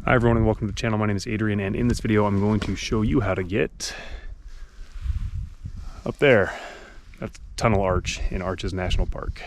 Hi everyone and welcome to the channel. My name is Adrian, and in this video I'm going to show you how to get up there. That's Tunnel Arch in Arches National Park.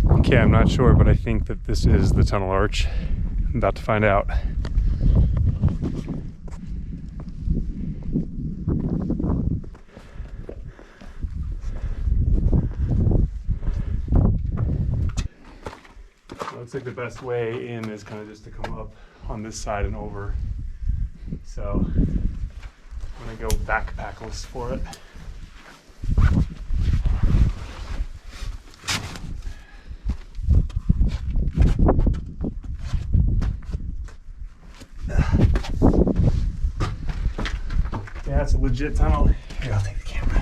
Okay, I'm not sure, but I think that this is the Tunnel Arch. I'm about to find out. Looks like the best way in is kind of just to come up on this side and over. So I'm gonna go backpackless for it. Yeah, it's a legit tunnel. Here, I'll take the camera.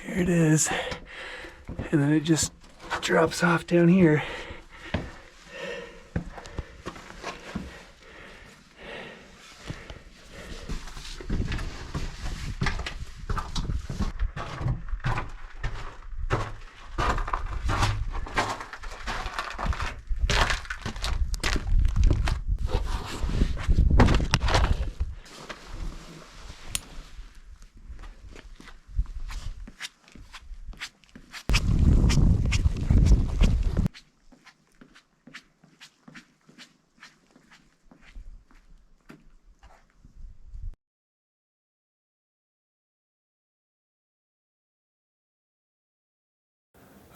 Here it is. And then it just drops off down here.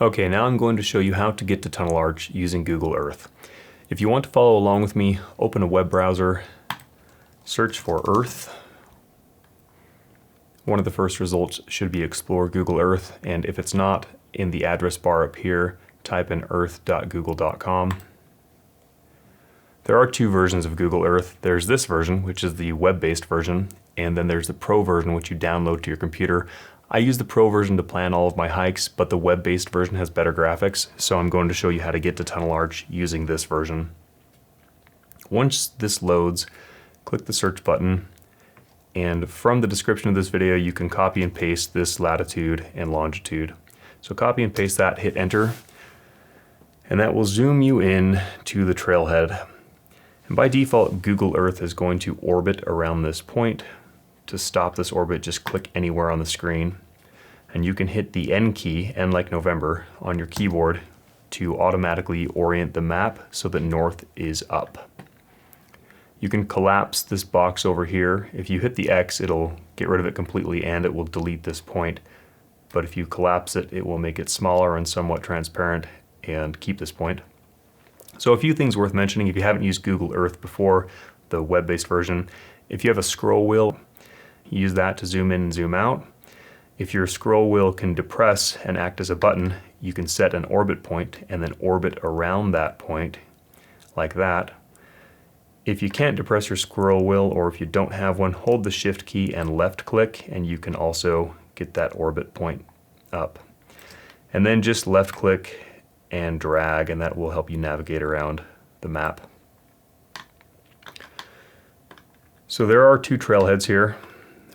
Okay, now I'm going to show you how to get to Tunnel Arch using Google Earth. If you want to follow along with me, open a web browser, search for Earth. One of the first results should be Explore Google Earth, and if it's not, in the address bar up here, type in earth.google.com. There are two versions of Google Earth. There's this version, which is the web-based version, and then there's the Pro version, which you download to your computer. I use the Pro version to plan all of my hikes, but the web-based version has better graphics, so I'm going to show you how to get to Tunnel Arch using this version. Once this loads, click the search button, and from the description of this video you can copy and paste this latitude and longitude. So copy and paste that, hit enter, and that will zoom you in to the trailhead. And by default, Google Earth is going to orbit around this point. To stop this orbit, just click anywhere on the screen. and you can hit the N key, N like November, on your keyboard to automatically orient the map so that north is up. You can collapse this box over here. If you hit the X, it'll get rid of it completely and it will delete this point. But if you collapse it, it will make it smaller and somewhat transparent and keep this point. So a few things worth mentioning if you haven't used Google Earth before, the web-based version. If you have a scroll wheel, use that to zoom in and zoom out. If your scroll wheel can depress and act as a button, you can set an orbit point and then orbit around that point like that. If you can't depress your scroll wheel, or if you don't have one, hold the shift key and left click and you can also get that orbit point up. And then just left click and drag, and that will help you navigate around the map. So there are two trailheads here.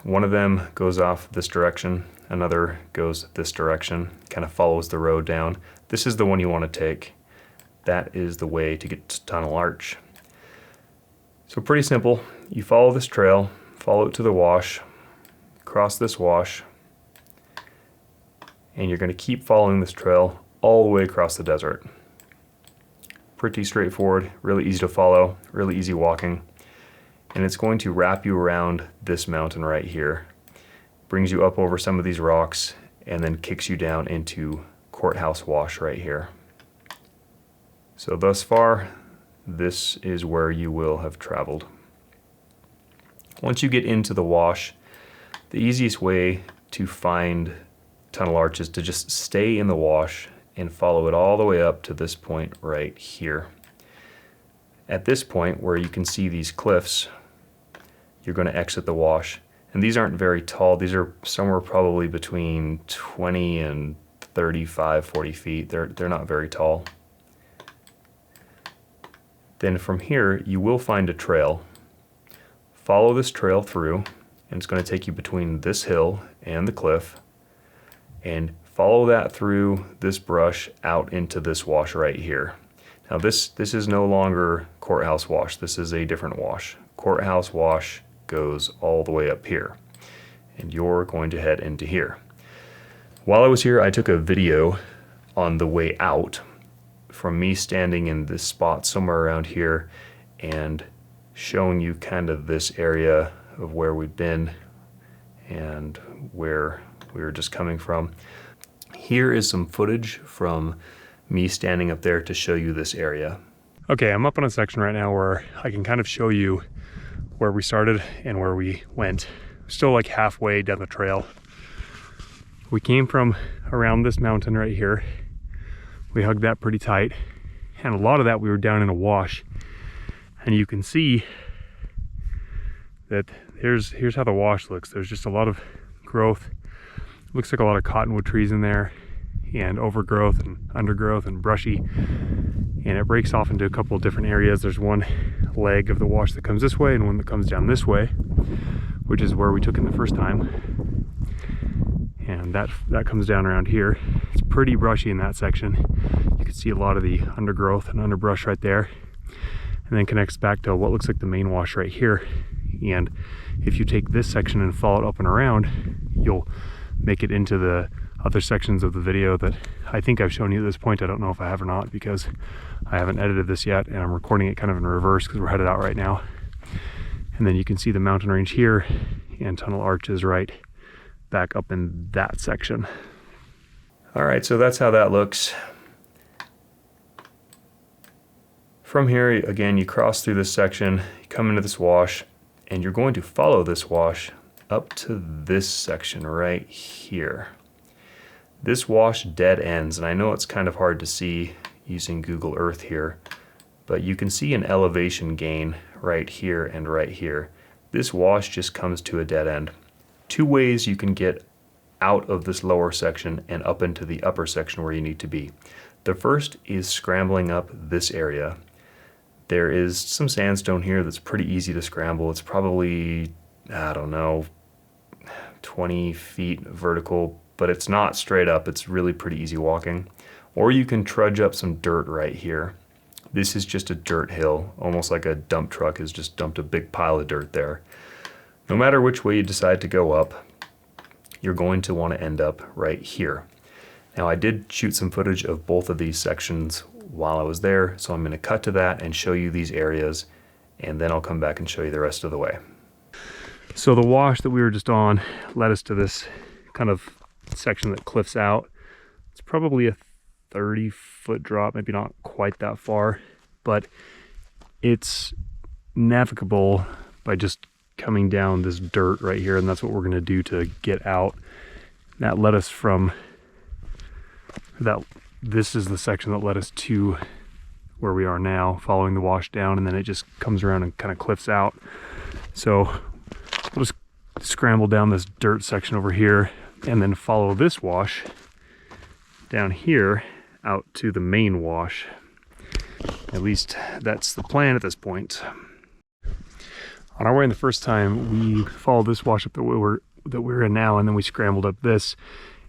One of them goes off this direction, another goes this direction, kind of follows the road down. This is the one you want to take. That is the way to get to Tunnel Arch. So pretty simple. You follow this trail, follow it to the wash, cross this wash, and you're going to keep following this trail all the way across the desert. Pretty straightforward, really easy to follow, really easy walking. And it's going to wrap you around this mountain right here. Brings you up over some of these rocks and then kicks you down into Courthouse Wash right here. So thus far, this is where you will have traveled. Once you get into the wash, the easiest way to find Tunnel Arch is to just stay in the wash and follow it all the way up to this point right here. At this point where you can see these cliffs, you're going to exit the wash. And these aren't very tall. These are somewhere probably between 20 and 35, 40 feet. They're not very tall. Then from here, you will find a trail. Follow this trail through, and it's going to take you between this hill and the cliff. And follow that through this brush out into this wash right here. Now this is no longer Courthouse Wash. This is a different wash. Courthouse Wash goes all the way up here. And you're going to head into here. While I was here, I took a video on the way out from me standing in this spot somewhere around here and showing you kind of this area of where we've been and where we were just coming from. Here is some footage from me standing up there to show you this area. Okay, I'm up on a section right now where I can kind of show you where we started and where we went. Still like halfway down the trail. We came from around this mountain right here. We hugged that pretty tight, and a lot of that we were down in a wash. And you can see that here's how the wash looks. There's just a lot of growth. Looks like a lot of cottonwood trees in there, and overgrowth and undergrowth and brushy. And it breaks off into a couple of different areas. There's one leg of the wash that comes this way and one that comes down this way, which is where we took in the first time. And that comes down around here. It's pretty brushy in that section. You can see a lot of the undergrowth and underbrush right there. And then connects back to what looks like the main wash right here. And if you take this section and follow it up and around, you'll make it into the other sections of the video that I think I've shown you at this point. I don't know if I have or not because I haven't edited this yet, and I'm recording it kind of in reverse because we're headed out right now. And then you can see the mountain range here, and Tunnel Arch is right back up in that section. All right, so that's how that looks. From here, again, you cross through this section, you come into this wash, and you're going to follow this wash up to this section right here. This wash dead ends, and I know it's kind of hard to see using Google Earth here, but you can see an elevation gain right here and right here. This wash just comes to a dead end. Two ways you can get out of this lower section and up into the upper section where you need to be. The first is scrambling up this area. There is some sandstone here that's pretty easy to scramble. It's probably, I don't know, 20 feet vertical, but it's not straight up. It's really pretty easy walking. Or you can trudge up some dirt right here. This is just a dirt hill, almost like a dump truck has just dumped a big pile of dirt there. No matter which way you decide to go up, you're going to want to end up right here. Now I did shoot some footage of both of these sections while I was there, so I'm going to cut to that and show you these areas, and then I'll come back and show you the rest of the way. So the wash that we were just on led us to this kind of section that cliffs out. It's probably a 30-foot drop, maybe not quite that far, but it's navigable by just coming down this dirt right here, and that's what we're going to do to get out. That led us from that. This is the section that led us to where we are now, following the wash down, and then it just comes around and kind of cliffs out. So we'll just scramble down this dirt section over here and then follow this wash down here out to the main wash. At least that's the plan at this point. On our way in the first time, we followed this wash up that we're in now, and then we scrambled up this.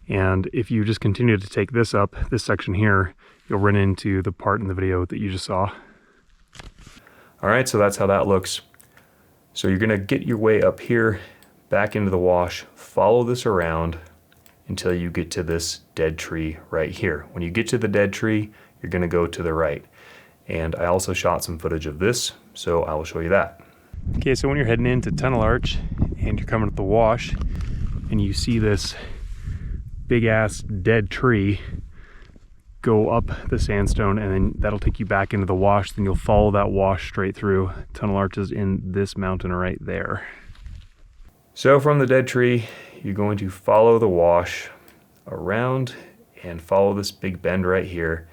And if you just continue to take this up, this section here, you'll run into the part in the video that you just saw. All right, so that's how that looks. So you're gonna get your way up here, back into the wash, follow this around until you get to this dead tree right here. When you get to the dead tree, you're gonna go to the right. And I also shot some footage of this, so I will show you that. Okay, so when you're heading into Tunnel Arch and you're coming up the wash and you see this big ass dead tree, go up the sandstone, and then that'll take you back into the wash. Then you'll follow that wash straight through. Tunnel Arch is in this mountain right there. So from the dead tree, you're going to follow the wash around and follow this big bend right here,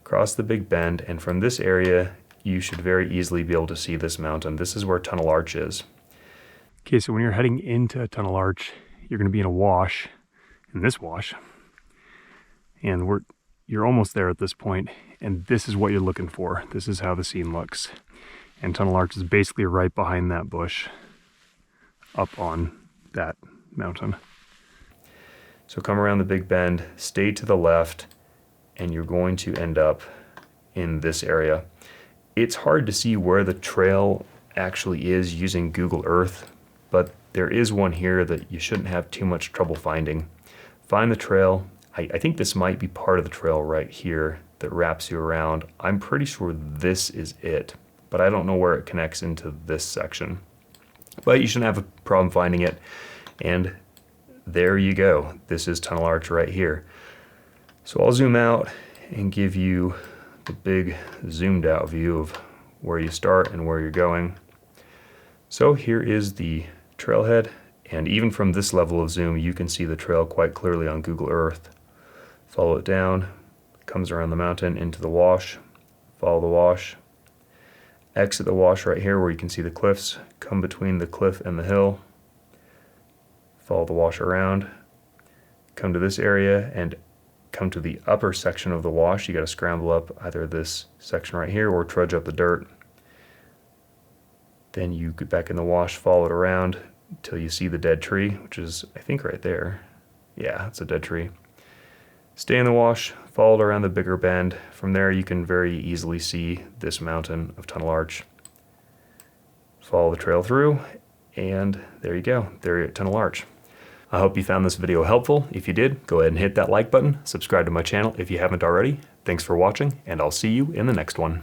cross the big bend, and from this area you should very easily be able to see this mountain. This is where Tunnel Arch is. Okay, so when you're heading into Tunnel Arch, you're going to be in a wash, in this wash, and you're almost there at this point, and this is what you're looking for. This is how the scene looks, and Tunnel Arch is basically right behind that bush up on that mountain. So come around the big bend, stay to the left, and you're going to end up in this area. It's hard to see where the trail actually is using Google Earth, but there is one here that you shouldn't have too much trouble finding. Find the trail. I think this might be part of the trail right here that wraps you around. I'm pretty sure this is it, but I don't know where it connects into this section. But you shouldn't have a problem finding it. And there you go. This is Tunnel Arch right here. So I'll zoom out and give you the big zoomed out view of where you start and where you're going. So here is the trailhead, and even from this level of zoom you can see the trail quite clearly on Google Earth. Follow it down, comes around the mountain into the wash, follow the wash, exit the wash right here where you can see the cliffs, come between the cliff and the hill, follow the wash around, come to this area and come to the upper section of the wash. You got to scramble up either this section right here or trudge up the dirt. Then you get back in the wash, follow it around until you see the dead tree, which is, I think, right there. Yeah, it's a dead tree. Stay in the wash, follow it around the bigger bend. From there you can very easily see this mountain of Tunnel Arch. Follow the trail through, and there you go. There you're at Tunnel Arch. I hope you found this video helpful. If you did, go ahead and hit that like button, subscribe to my channel if you haven't already. Thanks for watching, and I'll see you in the next one.